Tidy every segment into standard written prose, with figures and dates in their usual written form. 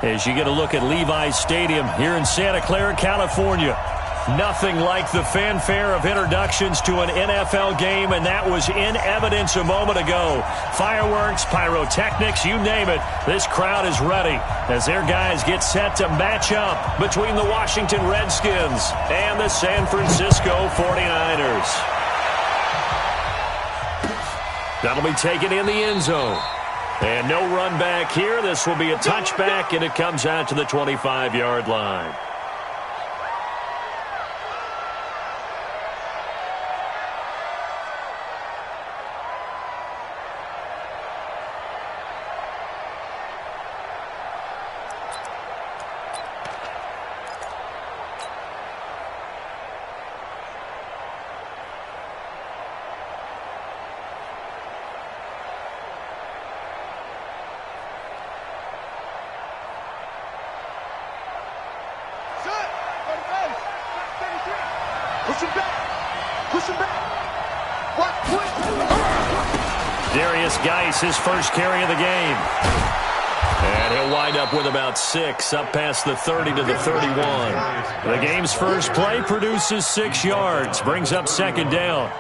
as you get a look at Levi's Stadium here in Santa Clara, California. Nothing like the fanfare of introductions to an NFL game, and that was in evidence a moment ago. Fireworks, pyrotechnics, you name it. This crowd is ready as their guys get set to match up between the Washington Redskins and the San Francisco 49ers. That'll be taken in the end zone. And no run back here. This will be a touchback, and it comes out to the 25-yard line. His first carry of the game. And he'll wind up with about 6, up past the 30 to the 31. The game's first play produces 6 yards, brings up second down.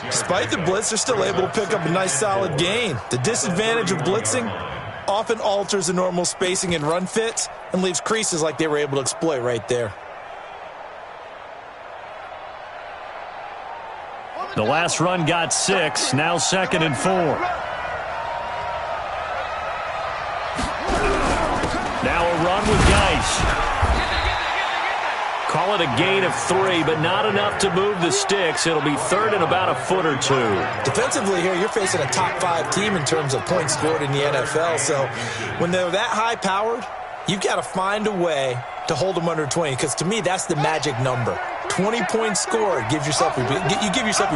Despite the blitz, they're still able to pick up a nice solid gain. The disadvantage of blitzing often alters the normal spacing and run fits and leaves creases like they were able to exploit right there. The last run got 6, now 2nd and 4. Now a run with Geis. Call it a gain of 3, but not enough to move the sticks. It'll be 3rd and about a foot or 2. Defensively here, you're facing a top 5 team in terms of points scored in the NFL. So when they're that high-powered, you've got to find a way to hold them under 20, because to me, that's the magic number. 20 points scored, you give yourself your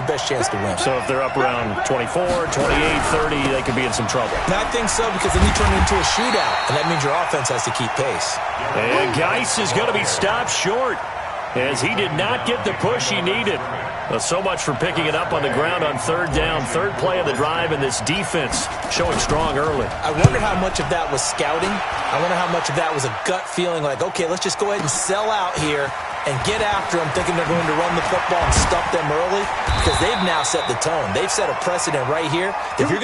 best chance to win. So if they're up around 24, 28, 30, they could be in some trouble. And I think so, because then you turn it into a shootout, and that means your offense has to keep pace. And Geis is going to be stopped short, as he did not get the push he needed. Well, so much for picking it up on the ground on 3rd down. 3rd play of the drive, and this defense showing strong early. I wonder how much of that was scouting. I wonder how much of that was a gut feeling like, okay, let's just go ahead and sell out here and get after them, thinking they're going to run the football and stuff them early, because they've now set the tone. They've set a precedent right here. If you're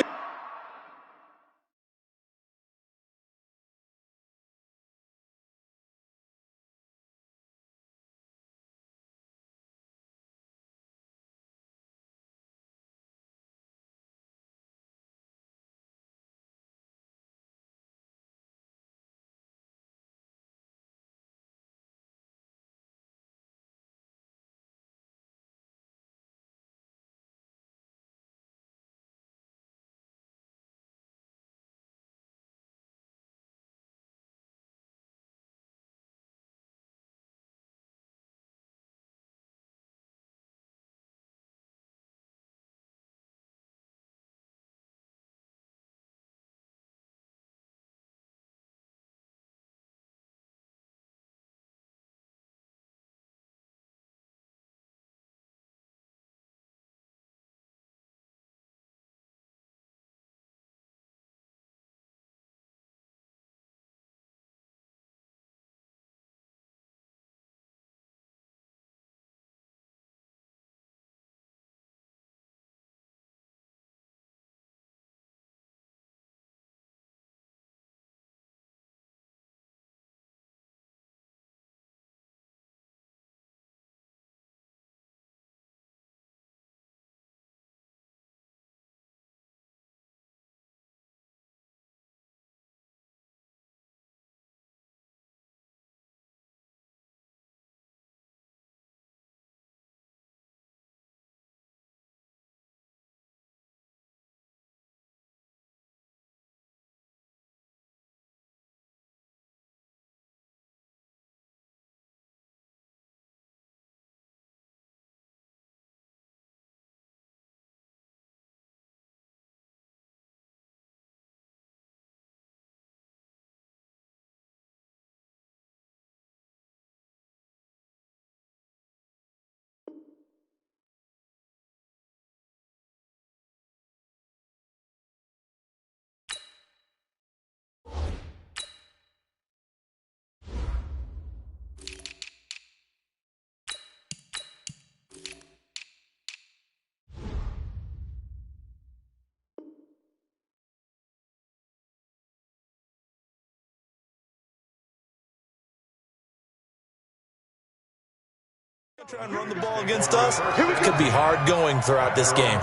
Try and run the ball against us. It could be hard going throughout this game.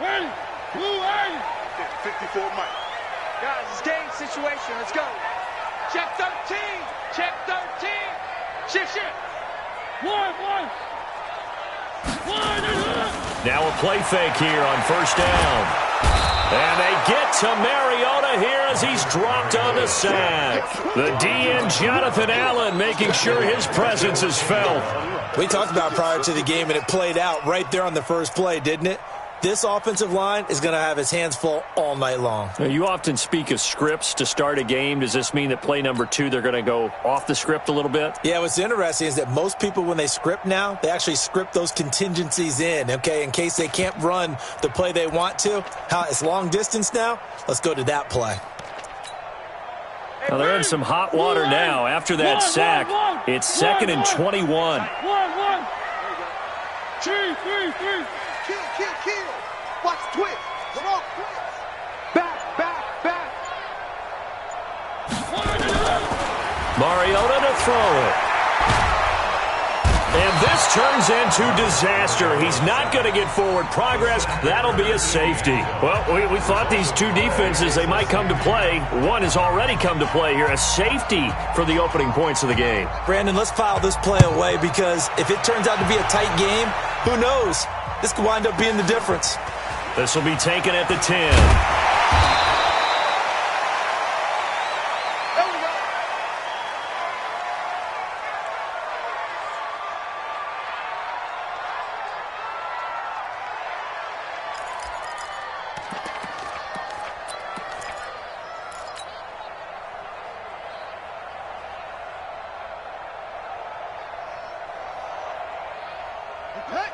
Ready? Blue 54 Mike. Guys, it's game situation. Let's go. Check 13. Check 13. Shift. One. Now a play fake here on first down. And they get to Mariota here as he's dropped on the sack. The DN, Jonathan Allen, making sure his presence is felt. We talked about prior to the game, and it played out right there on the first play, didn't it? This offensive line is going to have his hands full all night long. Now, you often speak of scripts to start a game. Does this mean that play number 2, they're going to go off the script a little bit? Yeah, what's interesting is that most people, when they script now, they actually script those contingencies in, okay, in case they can't run the play they want to. It's long distance now. Let's go to that play. Well, they're in some hot water now after that sack. It's 2nd and 21. One. 3. Kill. Watch twist. Come on, twist. Back. Mariota to throw it. And this turns into disaster. He's not going to get forward progress. That'll be a safety. Well, we thought these two defenses, they might come to play. One has already come to play here. A safety for the opening points of the game. Brandon, let's file this play away because if it turns out to be a tight game, who knows? This could wind up being the difference. This will be taken at the 10.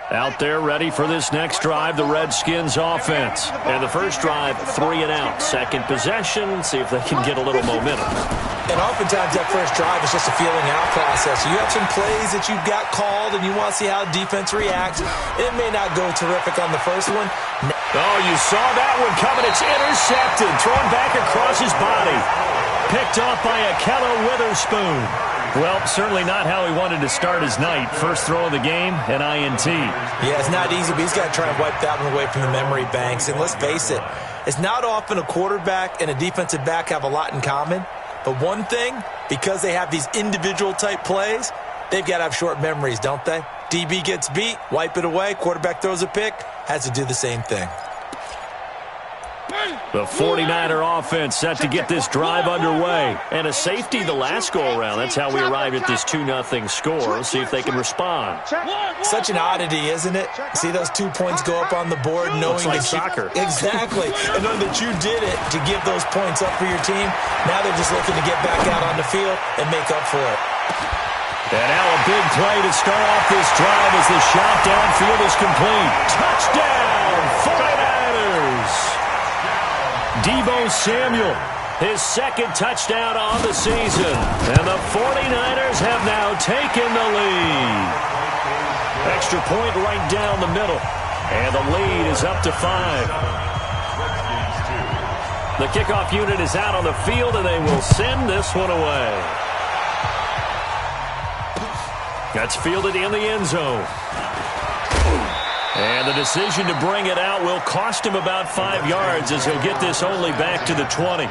Out there ready for this next drive, the Redskins offense. And the first drive, 3 and out. Second possession, see if they can get a little momentum. And oftentimes that first drive is just a feeling out process. You have some plays that you've got called and you want to see how defense reacts. It may not go terrific on the first one. Oh, you saw that one coming. It's intercepted, thrown back across his body. Picked off by Akello Witherspoon. Well, certainly not how he wanted to start his night. First throw of the game, an INT. Yeah, it's not easy, but he's got to try and wipe that one away from the memory banks. And let's face it, it's not often a quarterback and a defensive back have a lot in common. But one thing, because they have these individual type plays, they've got to have short memories, don't they? DB gets beat, wipe it away, quarterback throws a pick, has to do the same thing. The 49er offense set to get this drive underway. And a safety the last go-around. That's how we arrived at this 2-0 score. Let's see if they can respond. Such an oddity, isn't it? See those 2 points go up on the board knowing Looks like that soccer. Exactly. And knowing that you did it to give those points up for your team. Now they're just looking to get back out on the field and make up for it. And now a big play to start off this drive as the shot downfield is complete. Touchdown, 49ers! Deebo Samuel, his second touchdown on the season. And the 49ers have now taken the lead. Extra point right down the middle. And the lead is up to 5. The kickoff unit is out on the field, and they will send this one away. That's fielded in the end zone. And the decision to bring it out will cost him about 5 yards as he'll get this only back to the 20.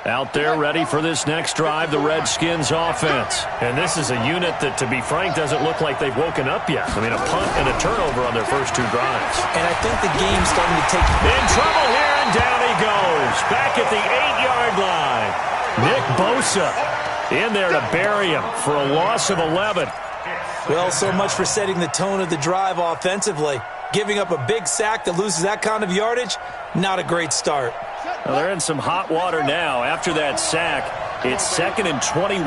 Out there ready for this next drive, the Redskins offense. And this is a unit that, to be frank, doesn't look like they've woken up yet. I mean, a punt and a turnover on their first 2 drives. And I think the game's starting to take... In trouble here, and down he goes. Back at the 8-yard line. Nick Bosa in there to bury him for a loss of 11. Well, so much for setting the tone of the drive offensively. Giving up a big sack that loses that kind of yardage, not a great start. Well, they're in some hot water now after that sack. It's 2nd and 21.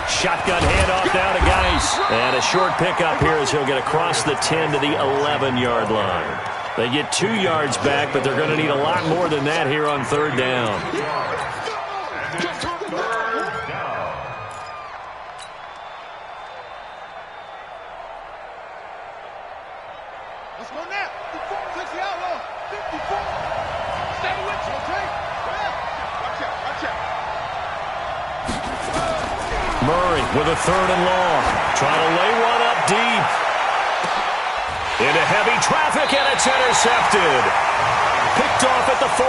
Shotgun handoff now to Geis. And a short pickup here as he'll get across the 10 to the 11-yard line. They get 2 yards back, but they're going to need a lot more than that here on 3rd down. Let's go now. 54 takes the outlaw. 54. Stay with you, okay? Watch out, watch out. Murray with a 3rd and long. Trying to lay one up deep. Into heavy traffic, and it's intercepted. Picked off at the 40.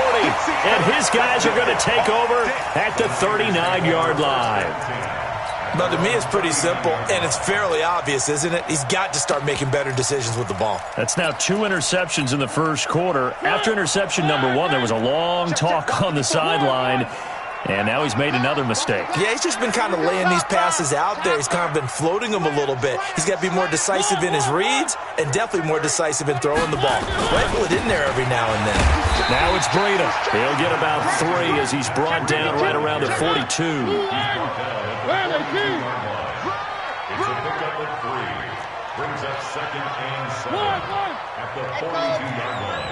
And his guys are going to take over at the 39-yard line. But to me, it's pretty simple, and it's fairly obvious, isn't it? He's got to start making better decisions with the ball. That's now 2 interceptions in the first quarter. After interception number 1, there was a long talk on the sideline, and now he's made another mistake. Yeah, he's just been kind of laying these passes out there. He's kind of been floating them a little bit. He's got to be more decisive in his reads and definitely more decisive in throwing the ball. Rifle it in there every now and then. Now it's Breida. He'll get about 3 as he's brought down right around the 42. It's a pickup of 3. Brings up 2nd and 7 at the 42-yard line.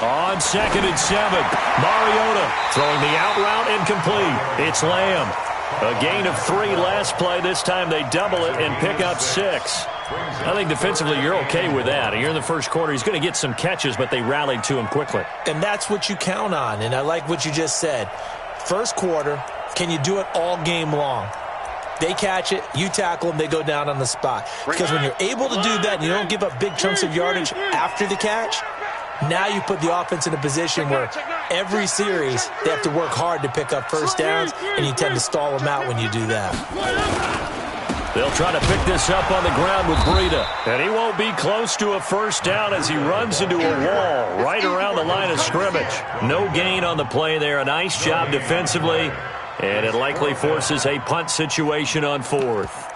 On 2nd and 7, Mariota throwing the out route incomplete. It's Lamb. A gain of 3 last play. This time they double it and pick up 6. I think defensively you're okay with that. Here in the first quarter, he's going to get some catches, but they rallied to him quickly. And that's what you count on, and I like what you just said. First quarter, can you do it all game long? They catch it, you tackle them, they go down on the spot. Because when you're able to do that and you don't give up big chunks of yardage after the catch, now you put the offense in a position where every series they have to work hard to pick up first downs, and you tend to stall them out when you do that. They'll try to pick this up on the ground with Breida. And he won't be close to a first down as he runs into a wall right around the line of scrimmage. No gain on the play there. A nice job defensively. And it likely forces a punt situation on 4th.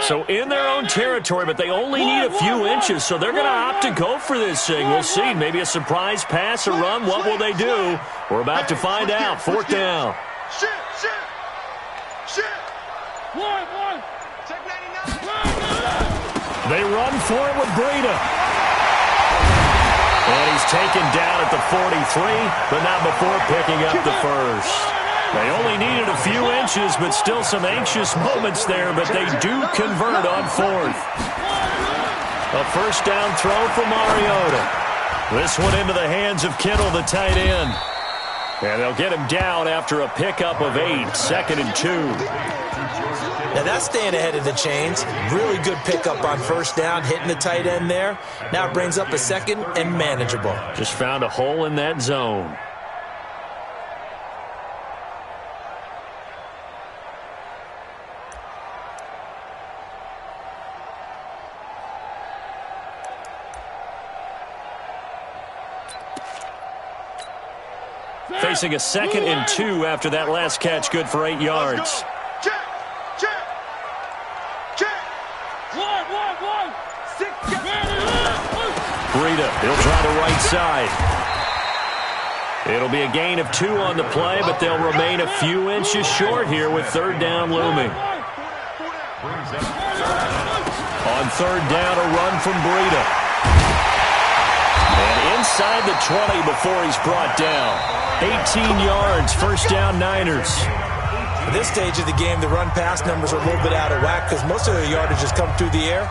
So in their own territory, but they only need a few inches, so they're going to opt to go for this thing. We'll see. Maybe a surprise pass or run. What will they do? We're about to find out. 4th down. Shit. One. Take 99. They run for it with Breida. And he's taken down at the 43, but not before picking up the first. They only needed a few inches, but still some anxious moments there, but they do convert on 4th. A first down throw for Mariota. This one into the hands of Kittle, the tight end. And they'll get him down after a pickup of 8, 2nd and 2. Now that's staying ahead of the chains. Really good pickup on first down, hitting the tight end there. Now it brings up a 2nd and manageable. Just found a hole in that zone. Facing a 2nd and 2 after that last catch, good for 8 yards. Check. One. 6. Breida, he'll try the right side. It'll be a gain of 2 on the play, but they'll remain a few inches short here with 3rd down looming. On 3rd down, a run from Breida. And inside the 20 before he's brought down. 18 yards, first down Niners. At this stage of the game, the run-pass numbers are a little bit out of whack because most of their yardage has come through the air.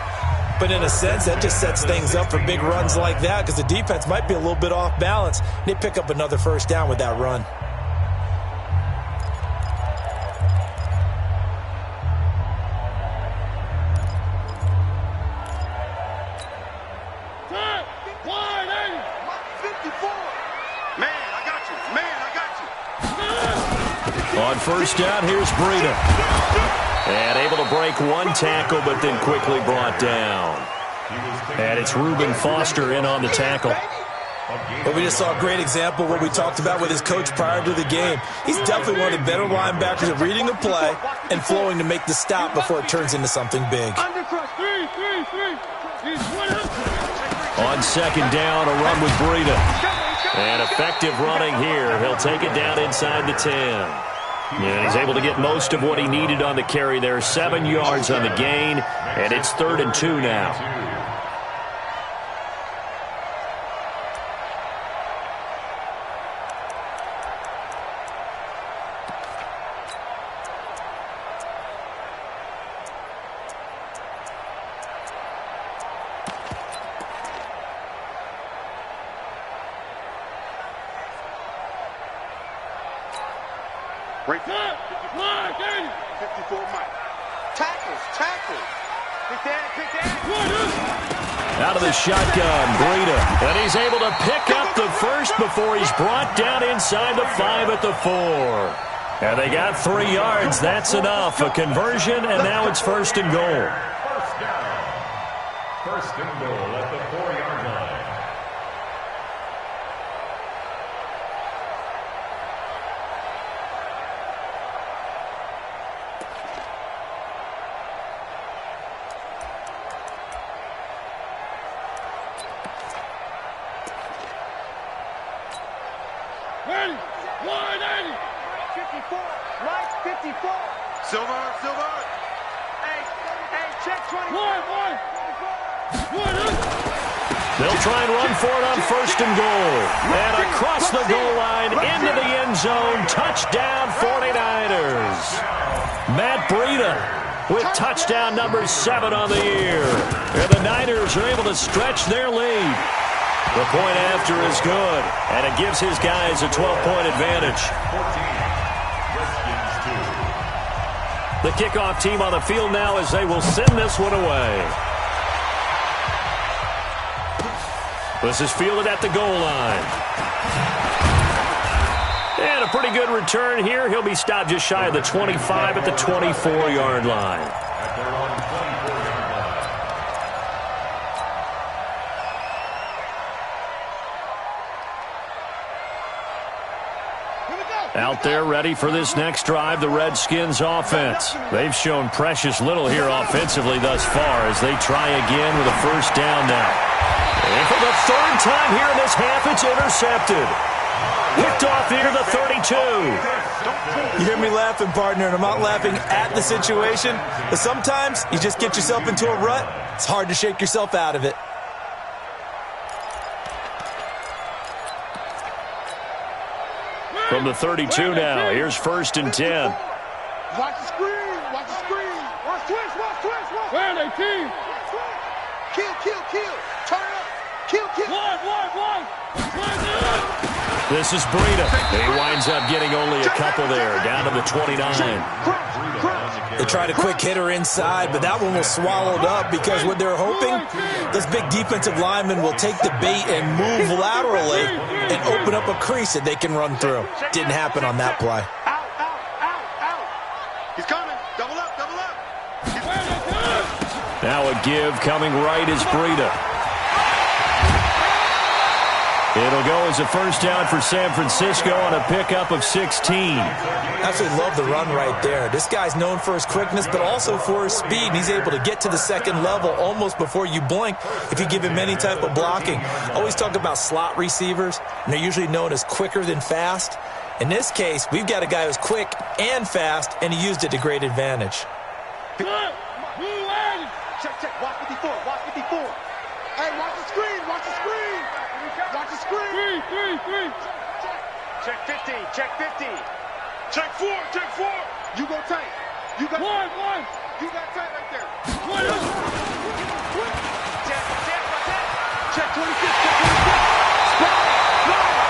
But in a sense, that just sets things up for big runs like that because the defense might be a little bit off balance. They pick up another first down with that run. On first down, here's Breida. And able to break one tackle, but then quickly brought down. And it's Reuben Foster in on the tackle. But we just saw a great example of what we talked about with his coach prior to the game. He's definitely one of the better linebackers at reading a play and flowing to make the stop before it turns into something big. Undercross, three. He's 100. On second down, a run with Breida. And effective running here. He'll take it down inside the 10. And he's able to get most of what he needed on the carry there. 7 yards on the gain, and it's 3rd and 2 now. Break 54 Mike. Tackles. Pick that. Out of the shotgun, Breida. And he's able to pick up the first before he's brought down inside the 5 at the 4. And they got 3 yards. That's enough. A conversion, and now it's 1st and goal. First down. 1st and goal at the 4-yard line. Silver. Hey, check 21. They'll try and run for it on 1st and goal. And across the goal line, into the end zone. Touchdown, 49ers. Matt Breida with touchdown number 7 on the year. And the Niners are able to stretch their lead. The point after is good, and it gives his guys a 12-point advantage. 14. The kickoff team on the field now as they will send this one away. This is fielded at the goal line. And a pretty good return here. He'll be stopped just shy of the 25 at the 24-yard line. Out there ready for this next drive, the Redskins offense. They've shown precious little here offensively thus far as they try again with a 1st down now. And for the 3rd time here in this half, it's intercepted. Picked off near the 32. You hear me laughing, partner, and I'm not laughing at the situation. But sometimes you just get yourself into a rut. It's hard to shake yourself out of it. From the 32 now, here's 1st and 10. Watch the screen. Watch twist. Where are they, team? Kill. Turn up. Kill. One. This is Breida. He winds up getting only a couple there, down to the 29. They tried a quick hitter inside, but that one was swallowed up because what they're hoping, this big defensive lineman will take the bait and move laterally and open up a crease that they can run through. Didn't happen on that play. Out. He's coming. Double up. Now a give coming right is Breida. It'll go as a 1st down for San Francisco on a pickup of 16. Absolutely love the run right there. This guy's known for his quickness, but also for his speed. And he's able to get to the 2nd level almost before you blink if you give him any type of blocking. Always talk about slot receivers, and they're usually known as quicker than fast. In this case, we've got a guy who's quick and fast, and he used it to great advantage. Check. Watch 54. Hey, watch the screen. Watch the screen. Three. Check 15. Check 4. You go tight. You got one. You got tight right there. Check 26.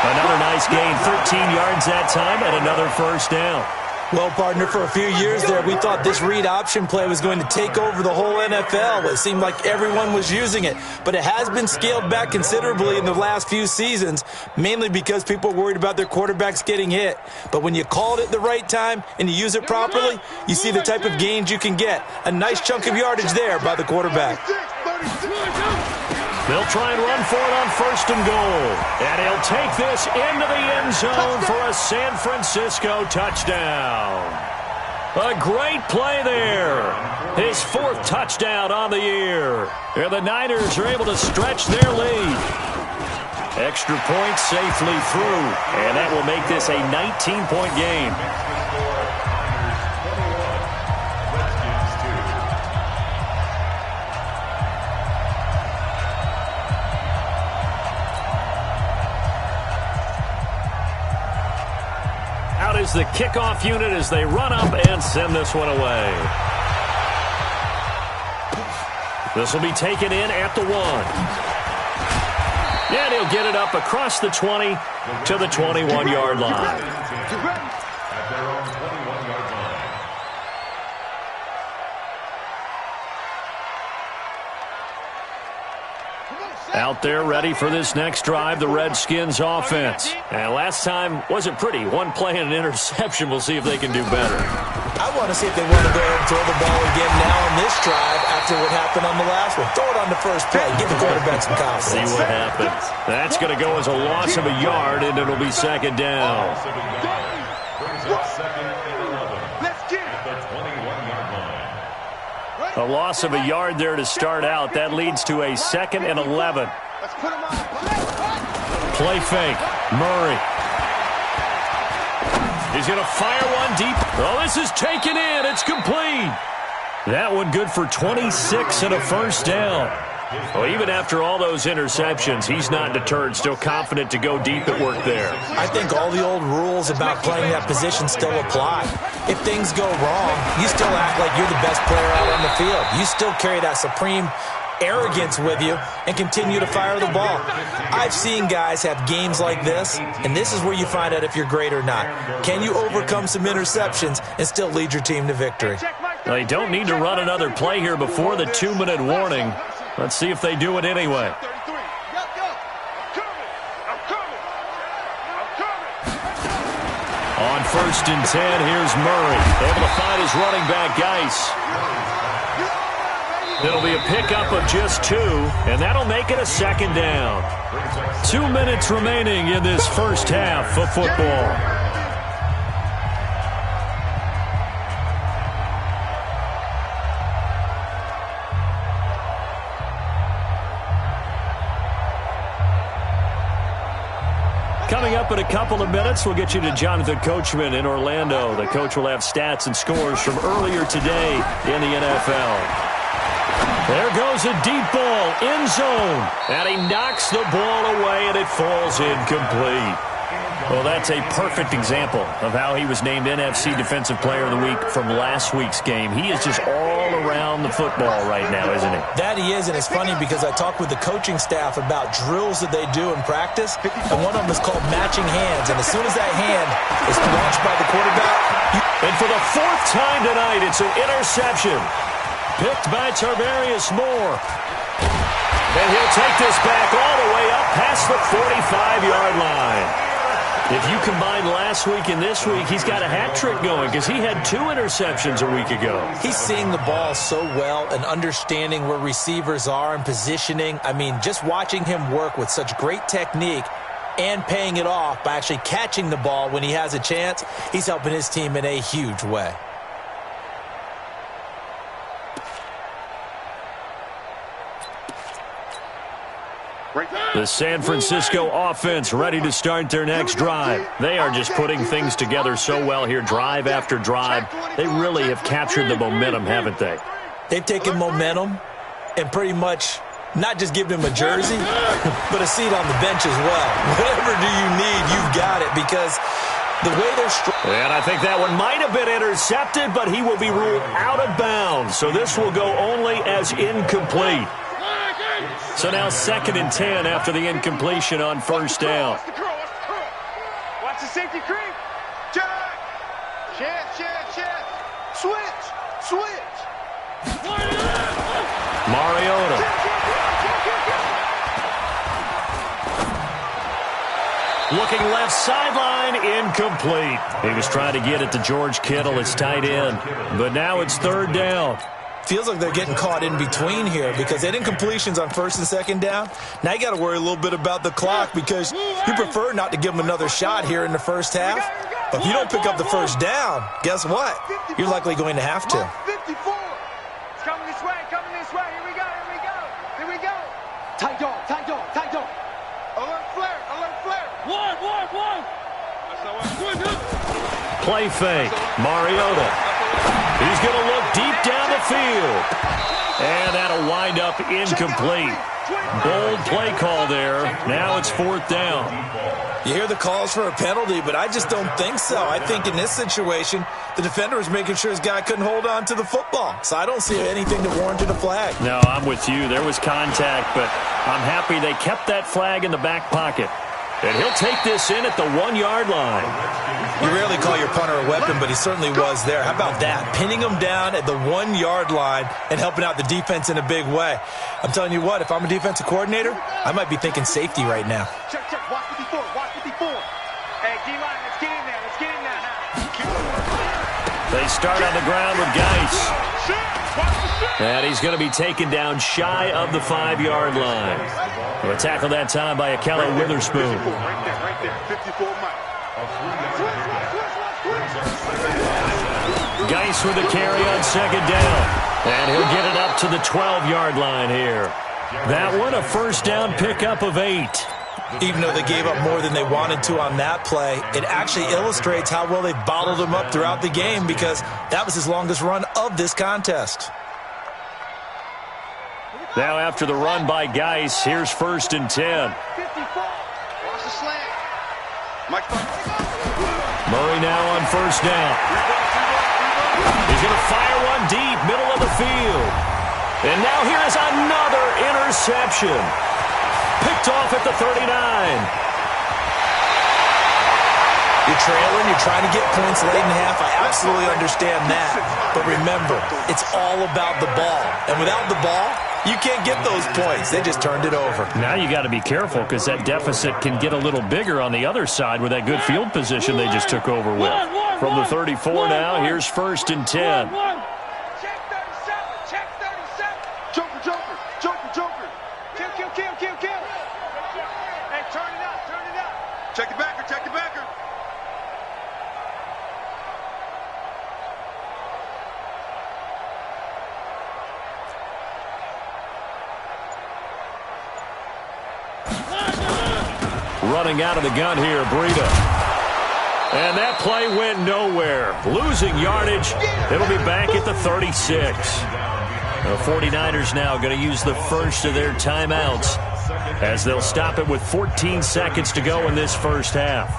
Another nice gain, 13 yards that time, and another 1st down. Well, partner, for a few years there, we thought this read option play was going to take over the whole NFL. It seemed like everyone was using it, but it has been scaled back considerably in the last few seasons, mainly because people are worried about their quarterbacks getting hit. But when you call it at the right time and you use it properly, you see the type of gains you can get. A nice chunk of yardage there by the quarterback. They'll try and run for it on 1st and goal. And he'll take this into the end zone for a San Francisco touchdown. A great play there. His 4th touchdown on the year. And the Niners are able to stretch their lead. Extra point safely through. And that will make this a 19-point game. Out is the kickoff unit as they run up and send this one away. This will be taken in at the 1. And he'll get it up across the 20 to the 21-yard line. At their own 21-yard line. Out there ready for this next drive, the Redskins offense. And last time wasn't pretty. One play and an interception. We'll see if they can do better. I want to see if they want to go ahead and throw the ball again now on this drive after what happened on the last one. Throw it on the first play. Give the quarterback some confidence. See what happens. That's going to go as a loss of a yard, and it'll be second down. Brings up second and 11. At the 21-yard line. A loss of a yard there to start out. That leads to a second and 11. Play fake. Murray. He's going to fire one deep. Oh, this is taken in. It's complete. That one good for 26 and a first down. Well, even after all those interceptions, he's not deterred. Still confident to go deep at work there. I think all the old rules about playing that position still apply. If things go wrong, you still act like you're the best player out on the field. You still carry that supreme arrogance with you and continue to fire the ball. I've seen guys have games like this, and this is where you find out if you're great or not. Can you overcome some interceptions and still lead your team to victory? They don't need to run another play here before the 2-minute warning. Let's see if they do it anyway. On 1st and 10, here's Murray. Able to find his running back, Geis. It'll be a pickup of just 2, and that'll make it a second down. 2 minutes remaining in this first half of football. Coming up in a couple of minutes, we'll get you to Jonathan Coachman in Orlando. The coach will have stats and scores from earlier today in the NFL. There goes a deep ball, end zone, and he knocks the ball away, and it falls incomplete. Well, that's a perfect example of how he was named NFC Defensive Player of the Week from last week's game. He is just all around the football right now, isn't he? That he is, and it's funny because I talked with the coaching staff about drills that they do in practice, and one of them is called matching hands, and as soon as that hand is launched by the quarterback... And for the 4th time tonight, it's an interception. Picked by Tarvarius Moore. And he'll take this back all the way up past the 45-yard line. If you combine last week and this week, he's got a hat trick going because he had 2 interceptions a week ago. He's seeing the ball so well and understanding where receivers are and positioning. I mean, just watching him work with such great technique and paying it off by actually catching the ball when he has a chance, he's helping his team in a huge way. The San Francisco offense ready to start their next drive. They are just putting things together so well here, drive after drive. They really have captured the momentum, haven't they? They've taken momentum and pretty much not just given him a jersey, but a seat on the bench as well. Whatever do you need, you've got it, because the way they're... And I think that one might have been intercepted, but he will be ruled out of bounds. So this will go only as incomplete. So now 2nd and 10 after the incompletion on 1st down. Watch the safety creep. Check. Switch. Mariota. Looking left sideline, incomplete. He was trying to get it to George Kittle, his tight end. But now it's 3rd down. Feels like they're getting caught in between here because they didn't incompletions on 1st and 2nd down. Now you got to worry a little bit about the clock because you prefer not to give them another shot here in the first half. But if you don't pick up the first down, guess what? You're likely going to have to. 54. It's coming this way, coming this way. Here we go, here we go. Here we go. Tight dog, tight dog, tight dog. Alert flare, alert flare. One. Play fake. Mariota. He's going to look deep down the field. And that'll wind up incomplete. Bold play call there. Now it's 4th down. You hear the calls for a penalty, but I just don't think so. I think in this situation, the defender was making sure his guy couldn't hold on to the football. So I don't see anything that warranted a flag. No, I'm with you. There was contact, but I'm happy they kept that flag in the back pocket. And he'll take this in at the 1-yard line. You rarely call your punter a weapon, but he certainly was there. How about that? Pinning him down at the 1-yard line and helping out the defense in a big way. I'm telling you what, if I'm a defensive coordinator, I might be thinking safety right now. Check, watch 54, watch 54. Hey, D-line, let's get in there, They start on the ground with Geis. And he's going to be taken down shy of the 5-yard line. A tackle that time by Akello Witherspoon. Right there, 54 Mike. Geis with a carry on 2nd down. And he'll get it up to the 12-yard line here. That one, a first down pickup of 8. Even though they gave up more than they wanted to on that play, it actually illustrates how well they bottled him up throughout the game because that was his longest run of this contest. Now after the run by Geis, here's 1st and 10. 54. Watch the slant. Murray now on 1st down. He's going to fire one deep, middle of the field. And now here is another interception. Picked off at the 39. You're trailing, you're trying to get points late in half. I absolutely understand that. But remember, it's all about the ball. And without the ball, you can't get those points. They just turned it over. Now you got to be careful because that deficit can get a little bigger on the other side with that good field position they just took over with. From the 34 now, here's 1st and 10. Check 37, check 37. Joker. Kill. Hey, turn it up. Check the backer. Running out of the gun here, Breida. And that play went nowhere. Losing yardage. It'll be back at the 36. The 49ers now going to use the first of their timeouts as they'll stop it with 14 seconds to go in this first half.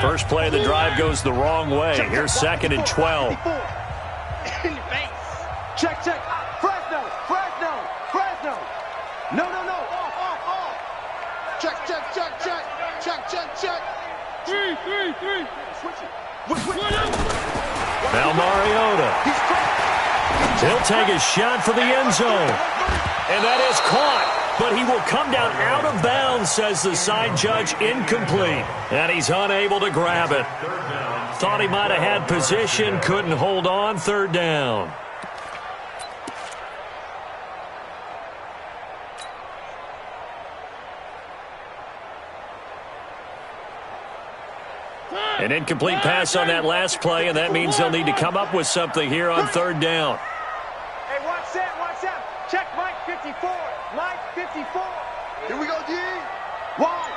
First play of the drive goes the wrong way. Here's 2nd and 12. In the face. Check. Fresno. No. Off. Check. Three. Switch it. Now Mariota. He'll take a shot for the end zone. And that is caught. But he will come down out of bounds, says the side judge, incomplete. And he's unable to grab it. Thought he might have had position, couldn't hold on, 3rd down. An incomplete pass on that last play, and that means they'll need to come up with something here on 3rd down. Hey, watch that. Check Mike 54. Here we go, D. Wide.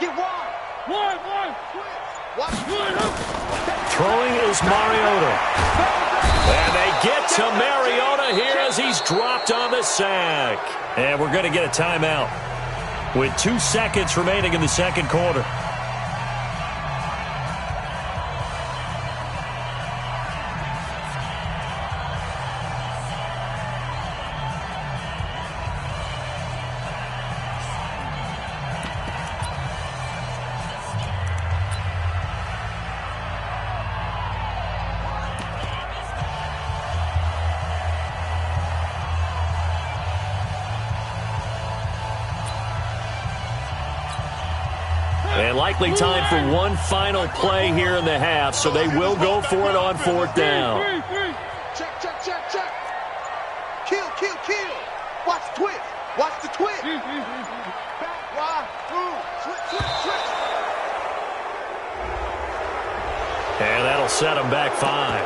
Get wide. Wide. Throwing is Mariota. And they get to Mariota here as he's dropped on the sack. And we're going to get a timeout with 2 seconds remaining in the 2nd quarter. And likely time for one final play here in the half, so they will go for it on 4th down. Check. Kill. Watch the twist. Back, wide, through. Switch. They'll set them back 5.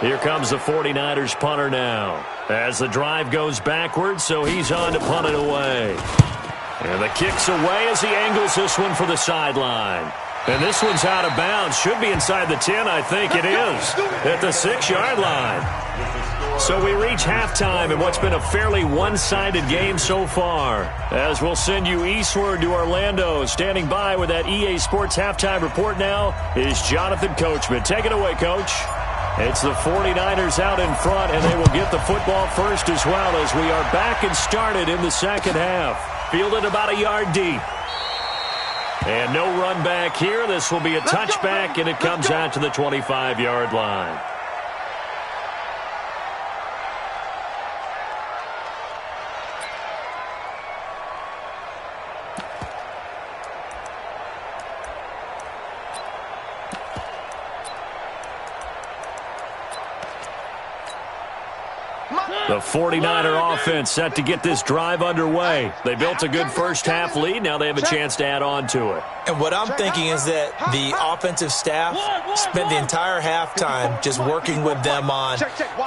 Here comes the 49ers punter now. As the drive goes backwards, so he's on to punt it away. And the kick's away as he angles this one for the sideline. And this one's out of bounds. Should be inside the 10, I think it is, at the 6-yard line. So we reach halftime in what's been a fairly one-sided game so far. As we'll send you eastward to Orlando. Standing by with that EA Sports halftime report now is Jonathan Coachman. Take it away, Coach. It's the 49ers out in front, and they will get the football first as well as we are back and started in the second half. Fielded about a yard deep. And no run back here. This will be a touchback, and it comes out to the 25-yard line. The 49er offense set to get this drive underway. They built a good first-half lead. Now they have a chance to add on to it. And what I'm thinking is that the offensive staff spent the entire halftime just working with them on,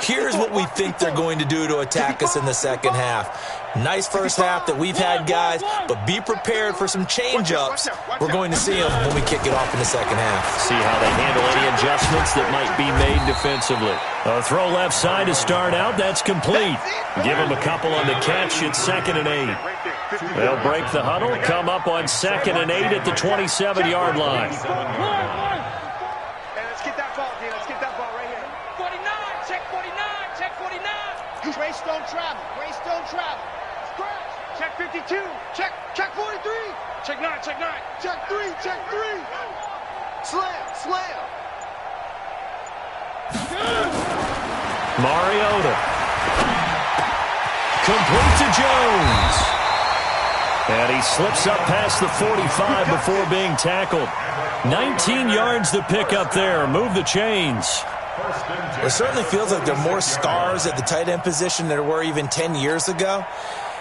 here's what we think they're going to do to attack us in the second half. Nice first half that we've had, guys, but be prepared for some change-ups. We're going to see them when we kick it off in the second half. See how they handle any adjustments that might be made defensively. A throw left side to start out. That's complete. Give them a couple on the catch. It's 2nd and 8. They'll break the huddle, come up on 2nd and 8 at the 27-yard line. Hey, let's get that ball, D. Let's get that ball right here. 49, check 49, check 49. Grace don't travel, Grace don't travel. Scratch, check 52, check 43. Check 9, check 9. Check 3, check 3. Slam. Mariota. Complete to Jones. And he slips up past the 45 before being tackled. 19 yards to pick up there. Move the chains. It certainly feels like there are more stars at the tight end position than there were even 10 years ago.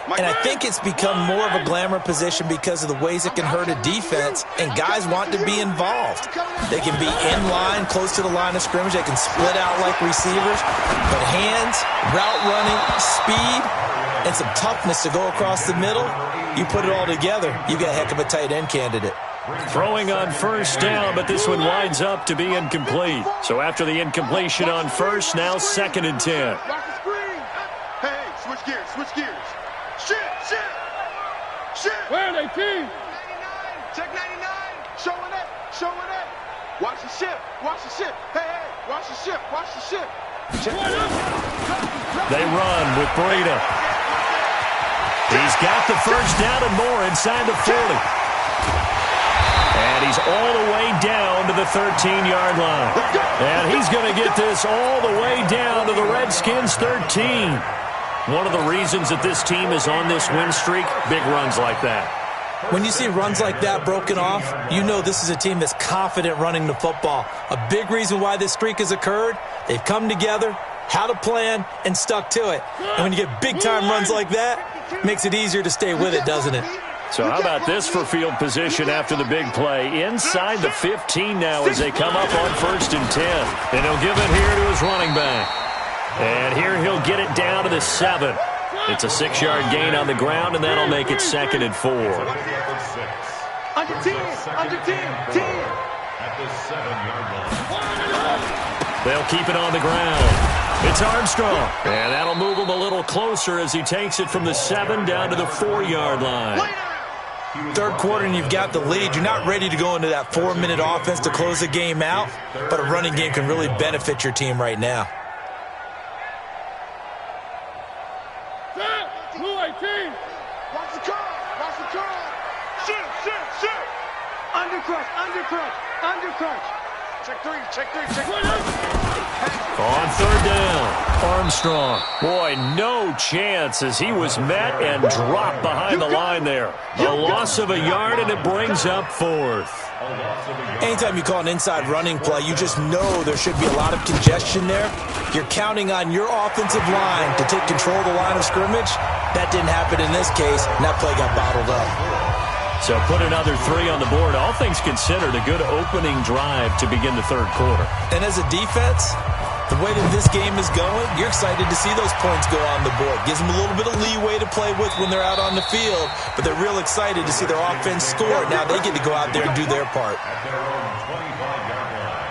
And I think it's become more of a glamour position because of the ways it can hurt a defense, and guys want to be involved. They can be in line, close to the line of scrimmage. They can split out like receivers. But hands, route running, speed, and some toughness to go across the middle, you put it all together, you got a heck of a tight end candidate. Throwing on first down, but this one winds up to be incomplete. So after the incompletion on first, now 2nd and 10. Watch the screen. Hey, switch gears. Shit. Where are they, team? 99, check 99. Showing up. Watch the ship. Hey, watch the ship. They run with Breida. He's got the first down and more inside the 40. And he's all the way down to the 13-yard line. And he's going to get this all the way down to the Redskins' 13. One of the reasons that this team is on this win streak, big runs like that. When you see runs like that broken off, you know this is a team that's confident running the football. A big reason why this streak has occurred, they've come together, had a plan, and stuck to it. And when you get big-time runs like that, it makes it easier to stay with it, doesn't it? So how about this for field position after the big play? Inside the 15 now as they come up on 1st and 10. And he'll give it here to his running back. And here he'll get it down to the 7. It's a 6-yard gain on the ground, and that'll make it 2nd and 4. Under 10. At the 7-yard line. They'll keep it on the ground. It's Armstrong. And that'll move him a little closer as he takes it from the 7 down to the 4-yard line. Third quarter and you've got the lead. You're not ready to go into that 4-minute offense to close the game out, but a running game can really benefit your team right now. Watch the curl. Shit. Undercrunch. Check three. On 3rd down, Armstrong. Boy, no chance as he was met and dropped behind the line there. A loss of a yard, and it brings up 4th. Anytime you call an inside running play, you just know there should be a lot of congestion there. You're counting on your offensive line to take control of the line of scrimmage. That didn't happen in this case, and that play got bottled up. So put another 3 on the board. All things considered, a good opening drive to begin the third quarter. And as a defense, the way that this game is going, you're excited to see those points go on the board. Gives them a little bit of leeway to play with when they're out on the field, but they're real excited to see their offense score. Now they get to go out there and do their part. At their own 25-yard line.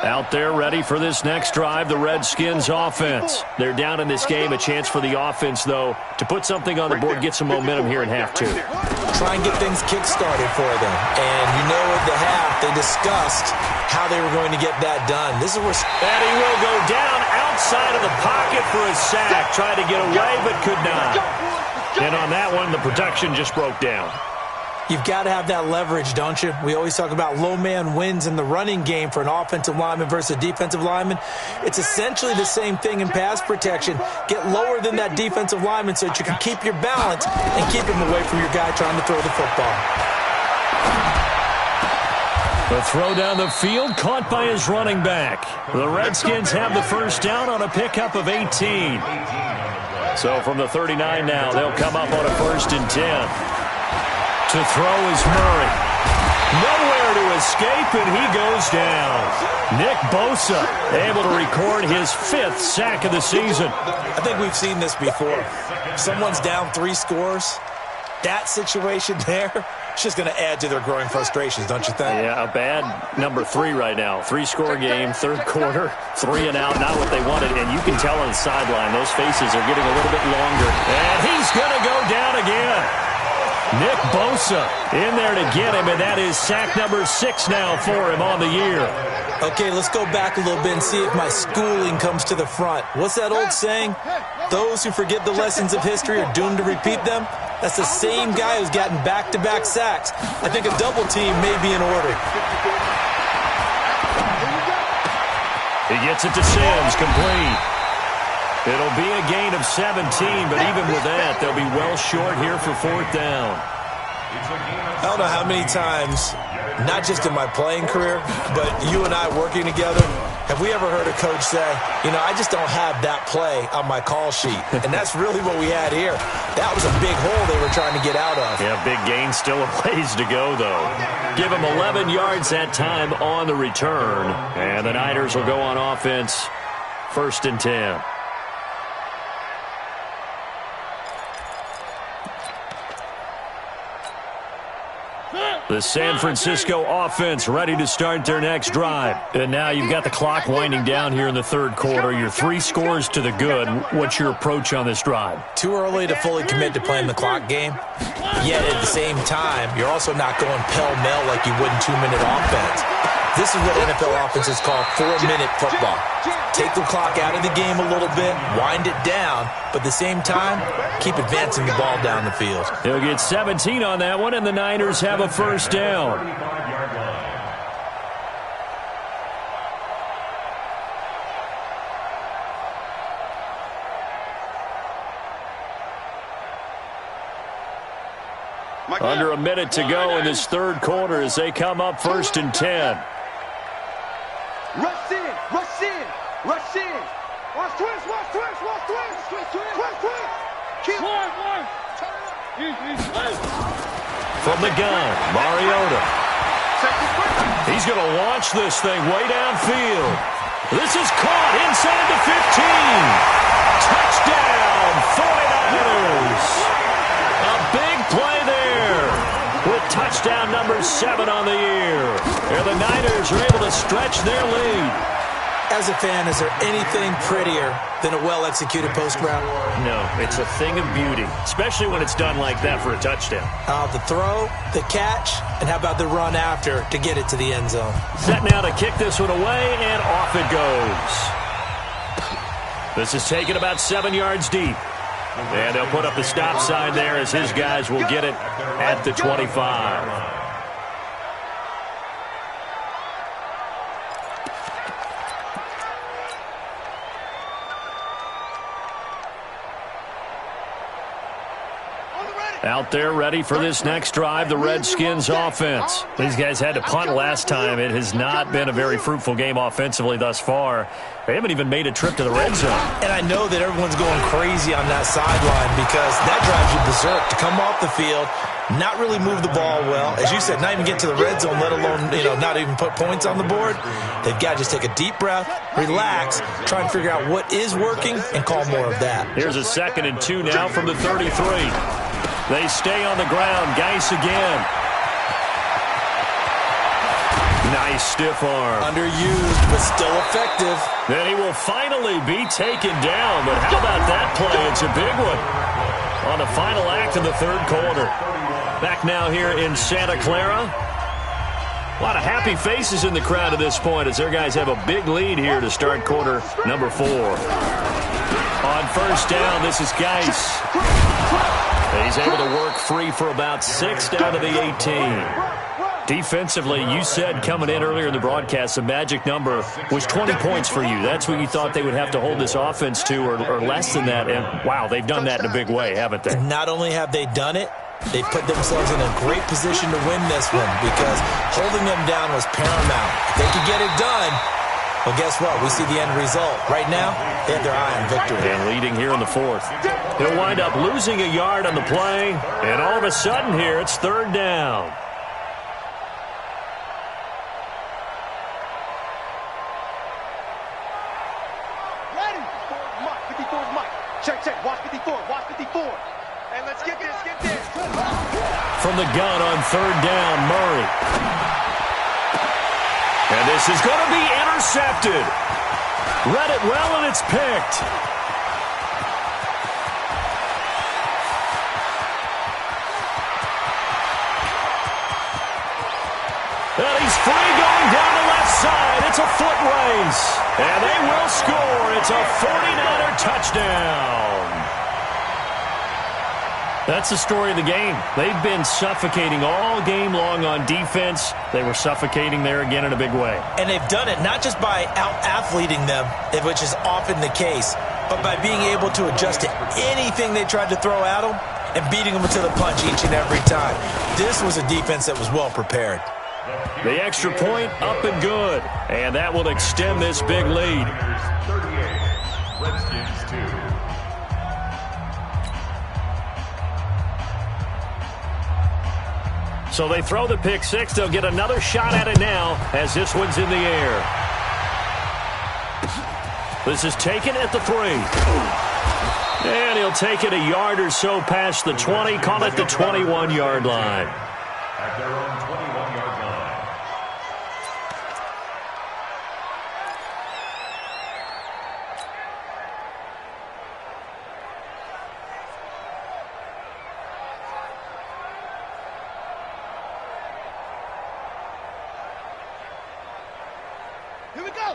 Out there ready for this next drive, the Redskins offense. They're down in this game. A chance for the offense, though, to put something on the board, get some momentum here in half 2. Try and get things kick-started for them. And you know at the half, they discussed how they were going to get that done. This is where... And he will go down outside of the pocket for a sack. Tried to get away, but could not. And on that one, the protection just broke down. You've got to have that leverage, don't you? We always talk about low man wins in the running game for an offensive lineman versus a defensive lineman. It's essentially the same thing in pass protection. Get lower than that defensive lineman so that you can keep your balance and keep him away from your guy trying to throw the football. The throw down the field, caught by his running back. The Redskins have the first down on a pickup of 18. So from the 39 now, they'll come up on a 1st and 10. To throw is Murray. Nowhere to escape, and he goes down. Nick Bosa able to record his 5th sack of the season. I think we've seen this before. Someone's down 3 scores. That situation there, it's just going to add to their growing frustrations, don't you think? Yeah, a bad number 3 right now. 3-score game, third quarter, 3 and out, not what they wanted. And you can tell on the sideline, those faces are getting a little bit longer. And he's going to go down again. Nick Bosa in there to get him, and that is sack number 6 now for him on the year. Okay, let's go back a little bit and see if my schooling comes to the front. What's that old saying? Those who forget the lessons of history are doomed to repeat them. That's the same guy who's gotten back-to-back sacks. I think a double team may be in order. He gets it to Sims, complete. It'll be a gain of 17, but even with that, they'll be well short here for 4th down. I don't know how many times, not just in my playing career, but you and I working together, have we ever heard a coach say, you know, I just don't have that play on my call sheet. And that's really what we had here. That was a big hole they were trying to get out of. Yeah, big gain, still a ways to go, though. Give him 11 yards that time on the return. And the Niners will go on offense, 1st and 10. The San Francisco offense ready to start their next drive. And now you've got the clock winding down here in the third quarter. You're 3 scores to the good. What's your approach on this drive? Too early to fully commit to playing the clock game. Yet at the same time, you're also not going pell-mell like you would in 2-minute offense. This is what NFL offenses call 4-minute football. Take the clock out of the game a little bit, wind it down, but at the same time, keep advancing the ball down the field. They'll get 17 on that one, and the Niners have a first down. Under a minute to go in this third quarter as they come up 1st and 10. Rush in, rush in, rush in. Watch twist, watch twist, watch twist. Twist, twist. Keep one. From the gun, Mariota. He's going to launch this thing way downfield. This is caught inside the 15. Touchdown, 49ers. A big play there with touchdown number 7 on the year. And the Niners are able to stretch their lead. As a fan, is there anything prettier than a well-executed post route? No, it's a thing of beauty, especially when it's done like that for a touchdown. The throw, the catch, and how about the run after to get it to the end zone? Set now to kick this one away, and off it goes. This is taken about 7 yards deep. And they'll put up the stop sign there as his guys will get it at the 25. Out there ready for this next drive, the Redskins offense. These guys had to punt last time. It has not been a very fruitful game offensively thus far. They haven't even made a trip to the red zone. And I know that everyone's going crazy on that sideline because that drives you berserk to come off the field, not really move the ball well. As you said, not even get to the red zone, let alone, not even put points on the board. They've got to just take a deep breath, relax, try and figure out what is working, and call more of that. Here's a 2nd and 2 now from the 33. They stay on the ground. Geis again. Nice stiff arm. Underused, but still effective. Then he will finally be taken down. But how about that play? It's a big one on the final act of the third quarter. Back now here in Santa Clara. A lot of happy faces in the crowd at this point as their guys have a big lead here to start quarter number 4. On first down, this is Geis. He's able to work free for about 6 down to the 18. Defensively, you said coming in earlier in the broadcast, the magic number was 20 points for you. That's what you thought they would have to hold this offense to or less than that. And, wow, they've done that in a big way, haven't they? And not only have they done it, they put themselves in a great position to win this one because holding them down was paramount. If they could get it done, well, guess what? We see the end result. Right now, they have their eye on victory. And leading here in the 4th. He'll wind up losing a yard on the play, and all of a sudden here, it's 3rd down. Ready? 54's Mike. Check. Watch 54. Watch 54. And let's get this. From the gun on 3rd down, Murray. And this is going to be intercepted. Read it well, and it's picked. And he's free going down the left side. It's a foot race. And they will score. It's a 49er touchdown. That's the story of the game. They've been suffocating all game long on defense. They were suffocating there again in a big way. And they've done it not just by out-athleting them, which is often the case, but by being able to adjust to anything they tried to throw at them and beating them to the punch each and every time. This was a defense that was well prepared. The extra point up and good. And that will extend this big lead. 38, Redskins 2. So they throw the pick six. They'll get another shot at it now as this one's in the air. This is taken at the 3. And he'll take it a yard or so past the 20. Call it the 21-yard line. At their own 21-yard line.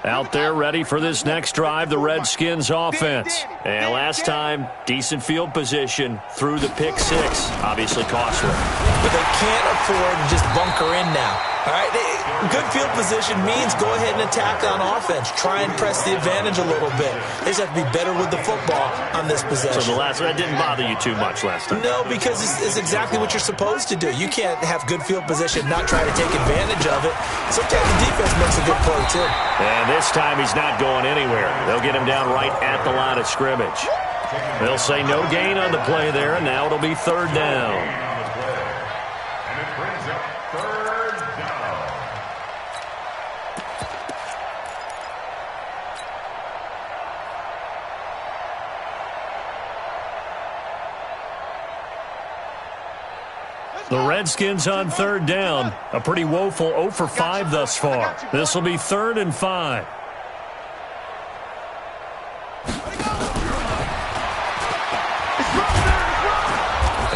Out there ready for this next drive, the Redskins offense. And last time, decent field position through the pick six. Obviously costly. But they can't afford to just bunker in now. All right, good field position means go ahead and attack on offense. Try and press the advantage a little bit. They just have to be better with the football on this possession. So that didn't bother you too much last time? No, because it's exactly what you're supposed to do. You can't have good field position, not try to take advantage of it. Sometimes the defense makes a good play, too. And this time he's not going anywhere. They'll get him down right at the line of scrimmage. They'll say no gain on the play there, and now it'll be 3rd down. The Redskins on 3rd down. A pretty woeful 0 for 5 thus far. This will be 3rd and 5.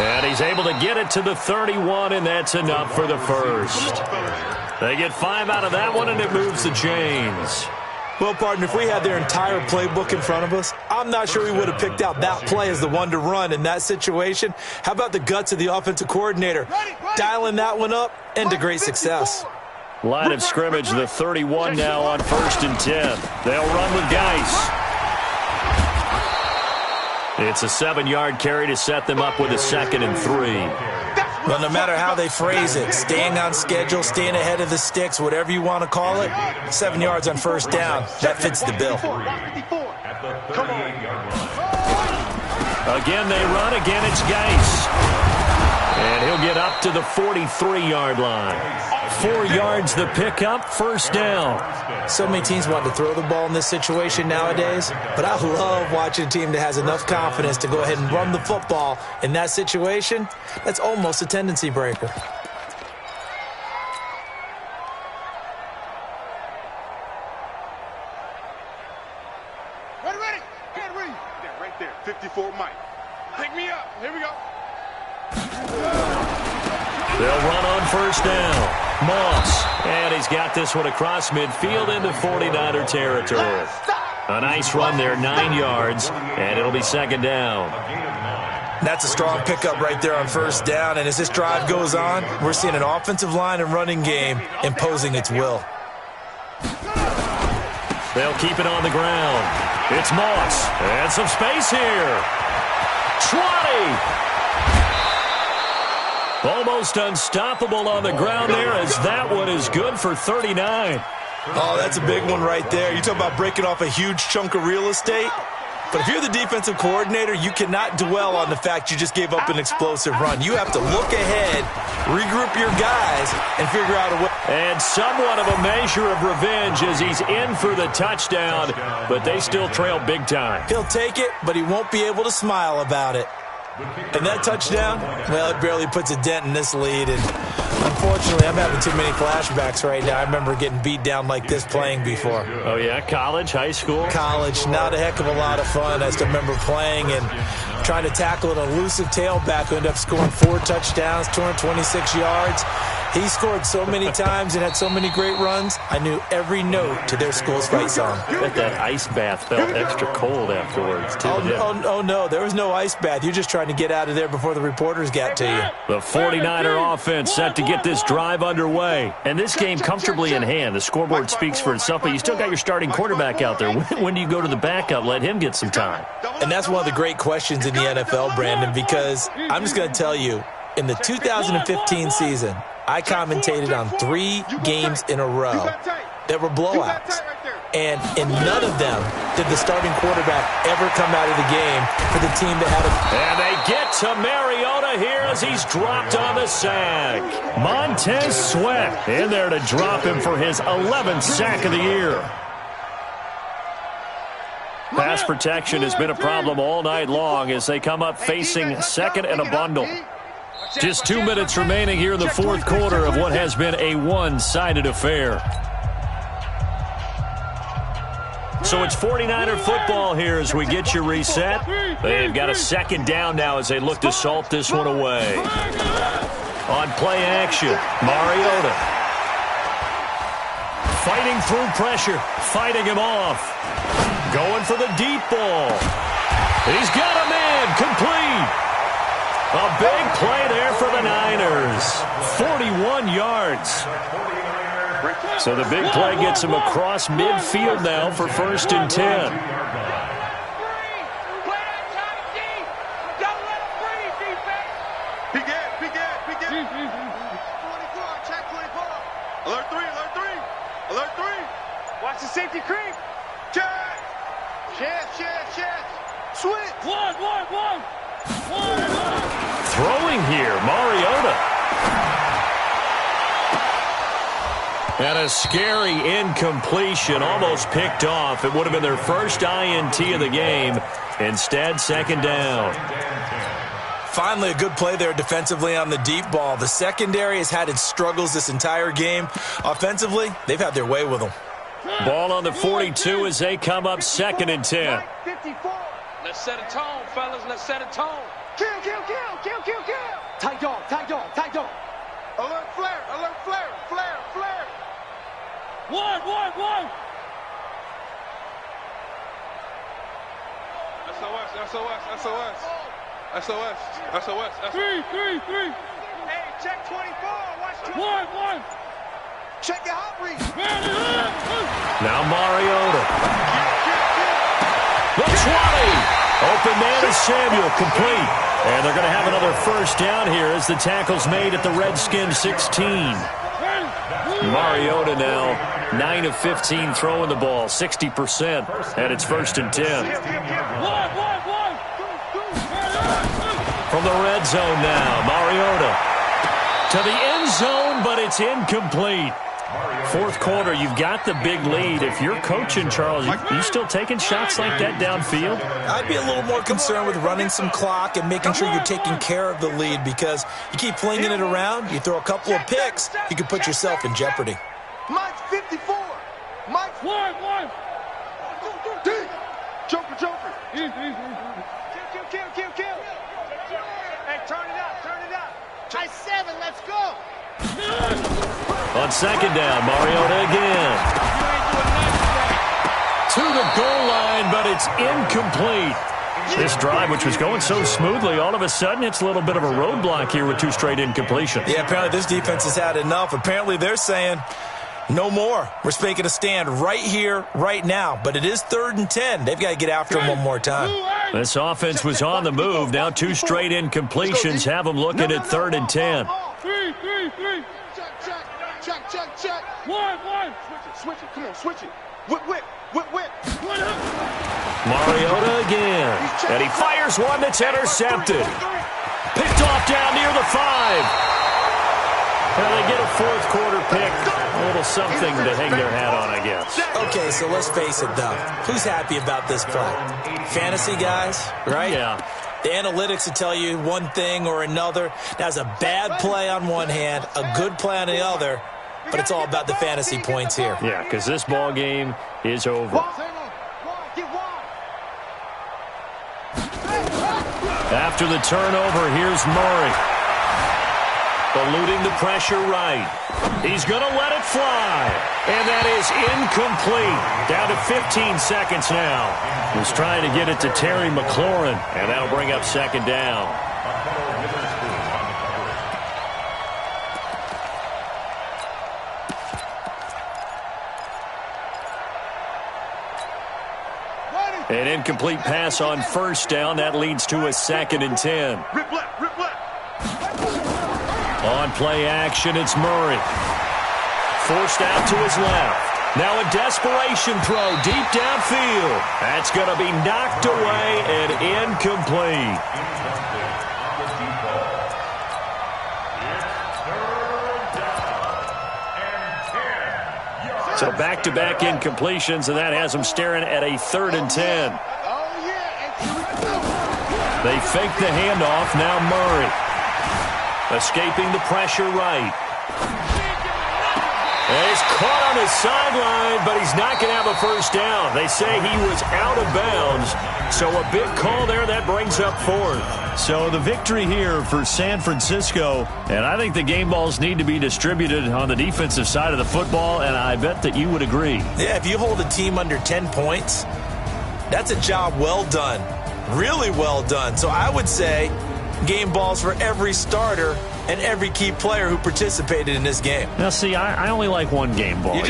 And he's able to get it to the 31, and that's enough for the first. They get 5 out of that one, and it moves the chains. Well, partner, if we had their entire playbook in front of us, I'm not sure we would have picked out that play as the one to run in that situation. How about the guts of the offensive coordinator? Dialing that one up into great success. Line of scrimmage, the 31 now on 1st and 10. They'll run with Geis. It's a 7-yard carry to set them up with a 2nd and 3. Well, no matter how they phrase it, staying on schedule, staying ahead of the sticks, whatever you want to call it, 7 yards on first down, that fits the bill. Again, they run. Again, it's Geis. And he'll get up to the 43-yard line. 4 yards the pickup, first down. So many teams want to throw the ball in this situation nowadays, but I love watching a team that has enough confidence to go ahead and run the football in that situation. That's almost a tendency breaker. Ready. Get ready. Yeah, right there. 54 Mike. Pick me up. Here we go. They'll run on first down. Moss. And he's got this one across midfield into 49er territory. A nice run there, 9 yards, and it'll be 2nd down. That's a strong pickup right there on first down, and as this drive goes on, we're seeing an offensive line and running game imposing its will. They'll keep it on the ground. It's Moss, and some space here. 20. Almost unstoppable on the ground there, as that one is good for 39. Oh, that's a big one right there. You talk about breaking off a huge chunk of real estate. But if you're the defensive coordinator, you cannot dwell on the fact you just gave up an explosive run. You have to look ahead, regroup your guys, and figure out a way. And somewhat of a measure of revenge as he's in for the touchdown, but they still trail big time. He'll take it, but he won't be able to smile about it. And that touchdown, well, it barely puts a dent in this lead. And unfortunately, I'm having too many flashbacks right now. I remember getting beat down like this playing before. Oh, yeah? College, high school? College, not a heck of a lot of fun. I still remember playing and trying to tackle an elusive tailback who ended up scoring 4 touchdowns, 226 yards. He scored so many times and had so many great runs, I knew every note to their school's fight song. I bet that ice bath felt extra cold afterwards, too. Oh, no, there was no ice bath. You're just trying to get out of there before the reporters got to you. The 49er offense set to get this drive underway. And this game comfortably in hand. The scoreboard speaks for itself, but you still got your starting quarterback out there. When do you go to the backup, let him get some time? And that's one of the great questions in the NFL, Brandon, because I'm just going to tell you, in the 2015 season, I commentated on 3 games in a row that were blowouts. And in none of them did the starting quarterback ever come out of the game for the team that had a... And they get to Mariota here as he's dropped on the sack. Montez Sweat in there to drop him for his 11th sack of the year. Pass protection has been a problem all night long as they come up facing 2nd and a bundle. Just 2 minutes remaining here in the 4th quarter of what has been a one-sided affair. So it's 49er football here as we get you reset. They've got a 2nd down now as they look to salt this one away. On play action, Mariota. Fighting through pressure, fighting him off. Going for the deep ball. He's got a man, complete. A big play there for the Niners. 41 yards. So the big play gets him across midfield now for 1st and 10. Alert 3. Alert 3. Watch the safety creep. Check. Switch. One. Throwing here, Mariota. And a scary incompletion, almost picked off. It would have been their first INT of the game. Instead, 2nd down. Finally, a good play there defensively on the deep ball. The secondary has had its struggles this entire game. Offensively, they've had their way with them. Ball on the 42 as they come up 2nd and 10. 54. Let's set a tone, fellas. Let's set a tone. Kill. Tight dog. Alert flare. One. SOS. 3. Hey, check 24. Watch 1. Check your hot read. Now Mariota. The 20. Open man is Samuel, complete. And they're going to have another first down here as the tackle's made at the Redskins 16. Mariota now 9 of 15 throwing the ball, 60%, and it's 1st and 10. From the red zone now, Mariota to the end zone, but it's incomplete. 4th quarter, you've got the big lead. If you're coaching, Charles, you still taking shots like that downfield? I'd be a little more concerned with running some clock and making sure you're taking care of the lead, because you keep flinging it around, you throw a couple of picks, you could put yourself in jeopardy. Mike's 54. Mike's one. Joker. Kill. Hey, turn it up. High 7, let's go. On 2nd down, Mariota again. To the goal line, but it's incomplete. This drive, which was going so smoothly, all of a sudden it's a little bit of a roadblock here with 2 straight incompletions. Yeah, apparently this defense has had enough. Apparently they're saying no more. We're making a stand right here, right now. But it is 3rd and 10. They've got to get after him one more time. This offense was on the move. Now 2 straight incompletions have them looking at 3rd and 10. Check. One. Switch it. Come on, switch it. Whip. Mariota again. And he fires one that's intercepted. Picked off down near the 5. Well, they get a 4th quarter pick. A little something to hang their hat on, I guess. Okay, so let's face it, though. Who's happy about this play? Fantasy guys, right? Yeah. The analytics will tell you one thing or another. That's a bad play on one hand, a good play on the other, but it's all about the fantasy points here. Yeah, because this ball game is over. After the turnover, here's Murray. Eluding the pressure right. He's going to let it fly. And that is incomplete. Down to 15 seconds now. He's trying to get it to Terry McLaurin. And that'll bring up 2nd down. An incomplete pass on 1st down. That leads to a 2nd and 10. Rip left. On play action, it's Murray. Forced out to his left. Now a desperation throw deep downfield. That's going to be knocked away and incomplete. So back-to-back incompletions, and that has them staring at a 3rd and 10. They fake the handoff. Now Murray. Escaping the pressure right. And he's caught on his sideline, but he's not going to have a 1st down. They say he was out of bounds. So a big call there. That brings up 4th. So the victory here for San Francisco. And I think the game balls need to be distributed on the defensive side of the football, and I bet that you would agree. Yeah, if you hold a team under 10 points, that's a job well done. Really well done. So I would say game balls for every starter and every key player who participated in this game. Now, see, I only like one game ball.